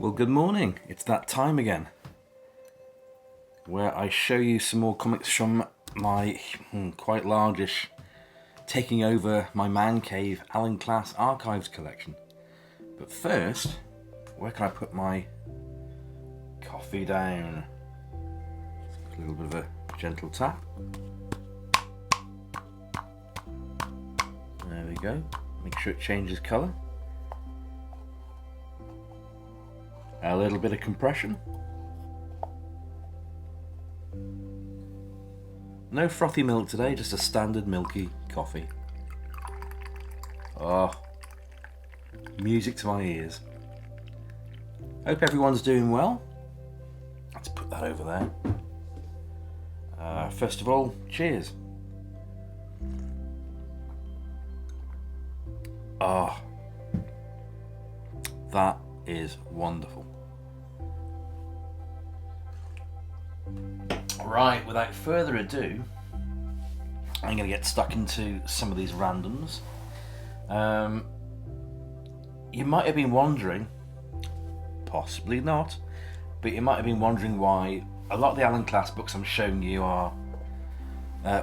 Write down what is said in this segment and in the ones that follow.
Well, good morning. It's that time again where I show you some more comics from my quite largish, taking over my man cave Alan Class Archives collection. But first, where can I put my coffee down? A little bit of a gentle tap. There we go. Make sure it changes colour. A little bit of compression. No frothy milk today, just a standard milky coffee. Oh, music to my ears. Hope everyone's doing well. Let's put that over there. First of all, cheers. Oh, that is wonderful. Right, without further ado, I'm going to get stuck into some of these randoms. You might have been wondering, possibly not, but you might have been wondering why a lot of the Alan Class books I'm showing you are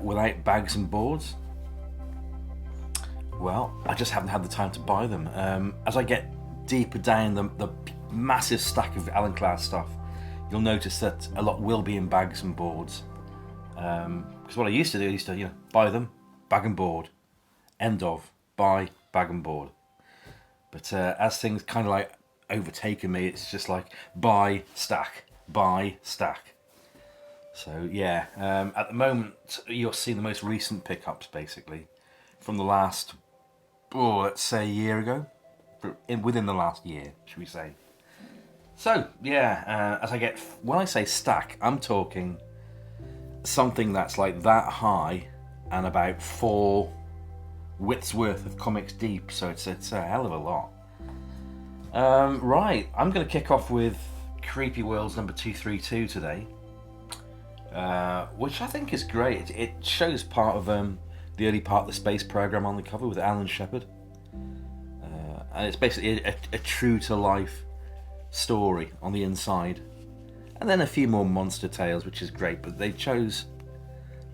without bags and boards. Well, I just haven't had the time to buy them. As I get deeper down the massive stack of Alan Class stuff, you'll notice that a lot will be in bags and boards. Because what I used to do, buy them, bag and board, end of, buy, bag and board. But as things kind of like overtaken me, it's just like buy, stack, buy, stack. So yeah, at the moment you'll see the most recent pickups basically from the last, let's say a year ago, within the last year, should we say. So yeah, when I say stack, I'm talking something that's like that high and about 4 widths worth of comics deep, so it's a hell of a lot. Right, I'm going to kick off with Creepy Worlds number 232 today, which I think is great. It shows part of the early part of the space program on the cover with Alan Shepard, and it's basically a true to life story on the inside, and then a few more monster tales, which is great, but they chose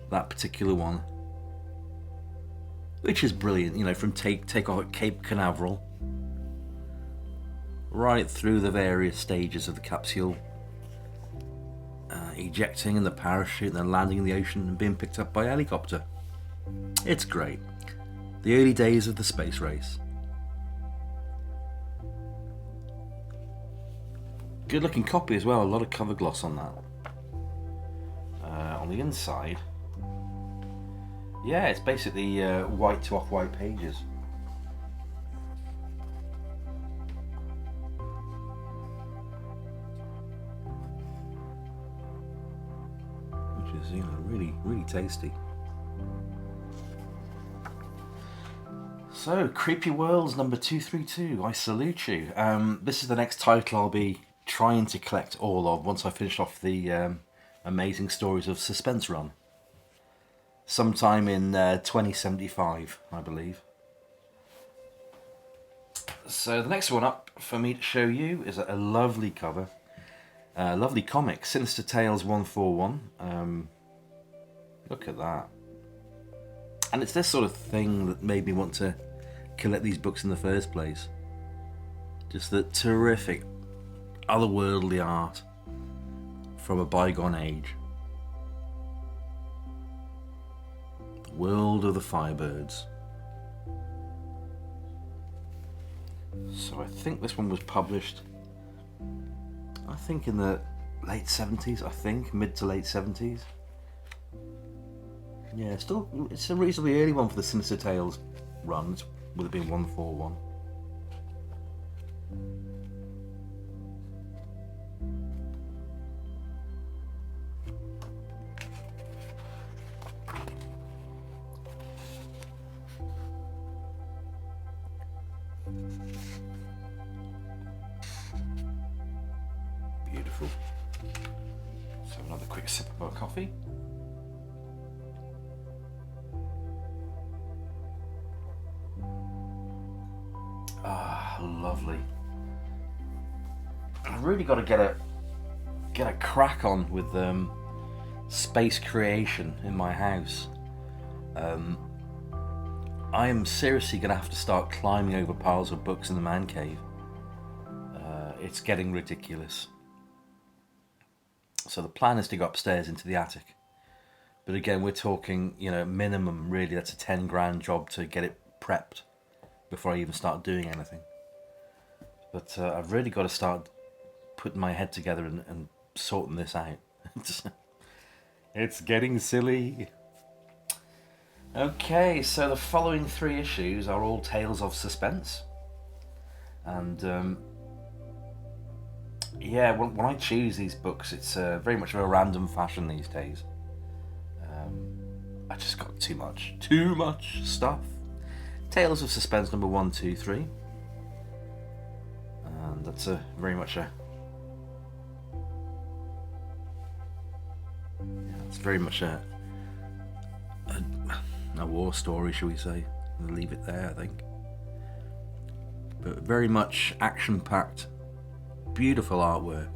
that particular one, which is brilliant, from take off at Cape Canaveral right through the various stages of the capsule, ejecting in the parachute and then landing in the ocean and being picked up by a helicopter. It's great. The early days of the space race. Good looking copy as well, a lot of cover gloss on that. On the inside, yeah, it's basically white to off-white pages. Which is, really, really tasty. So, Creepy Worlds number 232, I salute you. This is the next title I'll be trying to collect all of once I finish off the Amazing Stories of Suspense run. Sometime in 2075, I believe. So the next one up for me to show you is a lovely cover. Lovely comic, Sinister Tales 141. Look at that. And it's this sort of thing that made me want to collect these books in the first place. Just the terrific otherworldly art from a bygone age. The world of the Firebirds. So I think this one was published, I think in the late 70s, mid to late 70s. Yeah, it's a reasonably early one for the Sinister Tales run. It would have been 141. Beautiful. So another quick sip of our coffee. Ah, lovely. I've really got to get a crack on with space creation in my house. I am seriously going to have to start climbing over piles of books in the man cave. It's getting ridiculous. So the plan is to go upstairs into the attic. But again, we're talking, minimum really, that's a 10 grand job to get it prepped before I even start doing anything. But I've really got to start putting my head together and sorting this out. It's getting silly. Okay, so the following 3 issues are all tales of suspense. And when I choose these books, it's very much of a random fashion these days. I just got too much stuff. Tales of Suspense number 1, 2, 3. And that's very much a war story, shall we say. I'll leave it there, I think. But very much action-packed, beautiful artwork.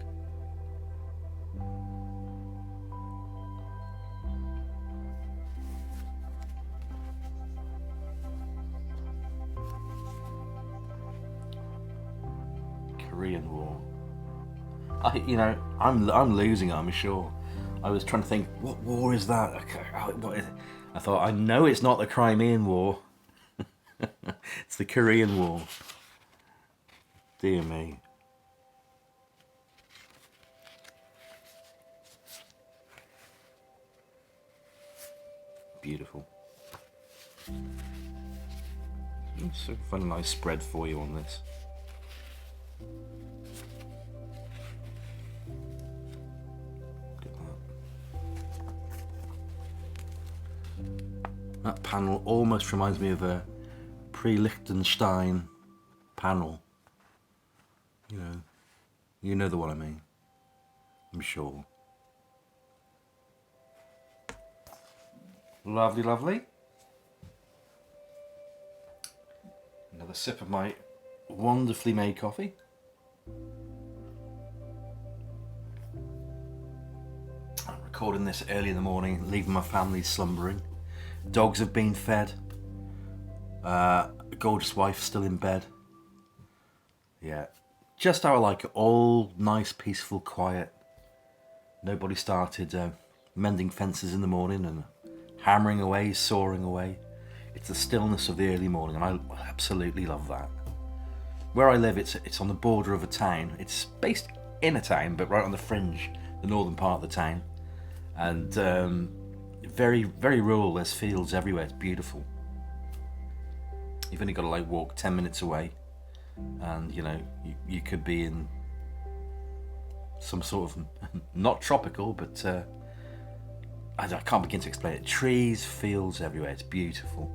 Korean War. I'm losing, I'm sure. I was trying to think, what war is that? I thought, I know it's not the Crimean War. It's the Korean War. Dear me. Beautiful. So find a nice spread for you on this. That panel almost reminds me of a pre-Liechtenstein panel. You know the one I mean, I'm sure. Lovely, lovely. Another sip of my wonderfully made coffee. I'm recording this early in the morning, leaving my family slumbering. Dogs have been fed. A gorgeous wife still in bed. Yeah, just how I like it. All nice, peaceful, quiet. Nobody started mending fences in the morning and hammering away, sawing away. It's the stillness of the early morning, and I absolutely love that. Where I live, it's on the border of a town. It's based in a town, but right on the fringe, the northern part of the town. And very, very rural. There's fields everywhere. It's beautiful. You've only got to walk 10 minutes away, and you could be in some sort of not tropical, but I can't begin to explain it. Trees, fields everywhere. It's beautiful.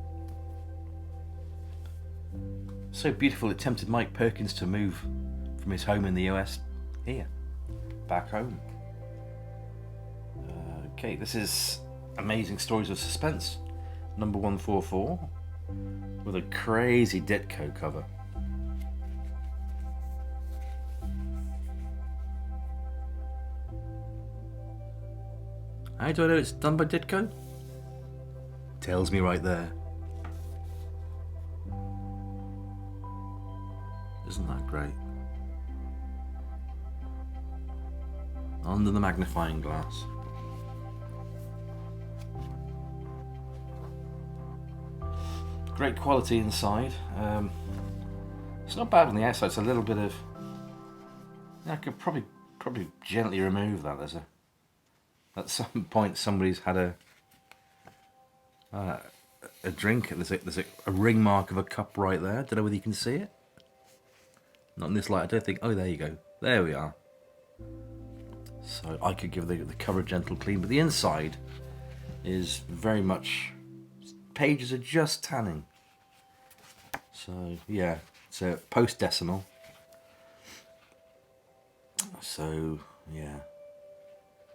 So beautiful it tempted Mike Perkins to move from his home in the US here, back home. Okay, this is Amazing Stories of Suspense, number 144, with a crazy Ditko cover. How do I know it's done by Ditko? Tells me right there. Isn't that great? Under the magnifying glass. Great quality inside. It's not bad on the outside. It's a little bit of. I could probably gently remove that. At some point somebody's had a drink. There's a ring mark of a cup right there. Don't know whether you can see it. Not in this light. I don't think. Oh, there you go. There we are. So I could give the cover a gentle clean, but the inside is very much. Pages are just tanning. So yeah, it's a post-decimal. So yeah,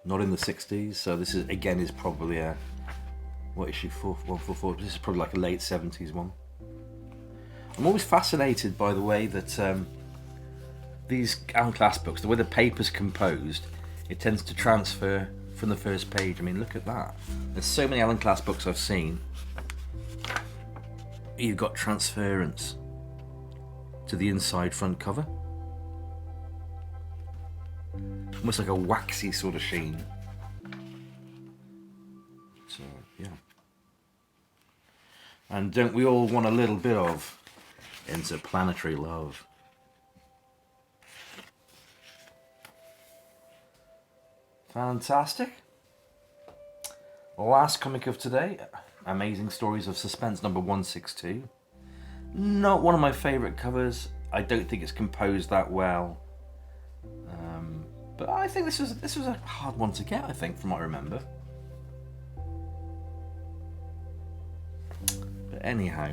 not in the 60s. So this is probably a what issue 144? This is probably like a late 70s one. I'm always fascinated by the way that these Alan Class books, the way the paper's composed, it tends to transfer from the first page. I mean, look at that. There's so many Alan Class books I've seen. You've got transference to the inside front cover. Almost like a waxy sort of sheen. So, yeah. And don't we all want a little bit of interplanetary love? Fantastic. Last comic of today, Amazing Stories of Suspense number 162. Not one of my favourite covers. I don't think it's composed that well. But I think this was a hard one to get, I think, from what I remember. But anyhow.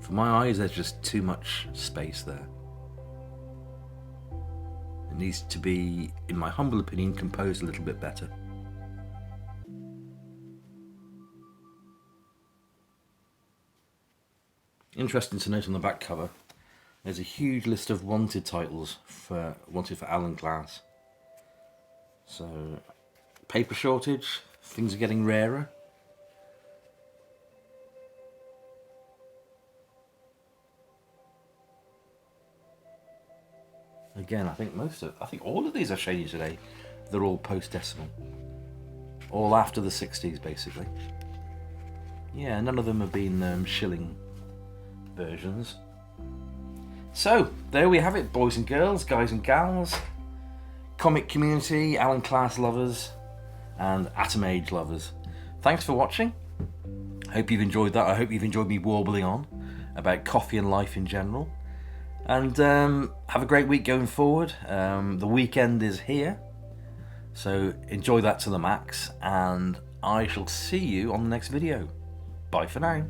For my eyes, there's just too much space there. It needs to be, in my humble opinion, composed a little bit better. Interesting to note on the back cover, there's a huge list of wanted titles wanted for Alan Class. So, paper shortage, things are getting rarer. Again, I think all of these I've shown you today, they're all post-decimal. All after the 60s, basically. Yeah, none of them have been shilling versions. So, there we have it, boys and girls, guys and gals, comic community, Alan Class lovers, and Atom Age lovers. Thanks for watching. Hope you've enjoyed that. I hope you've enjoyed me warbling on about coffee and life in general. And have a great week going forward. The weekend is here, so enjoy that to the max, and I shall see you on the next video. Bye for now.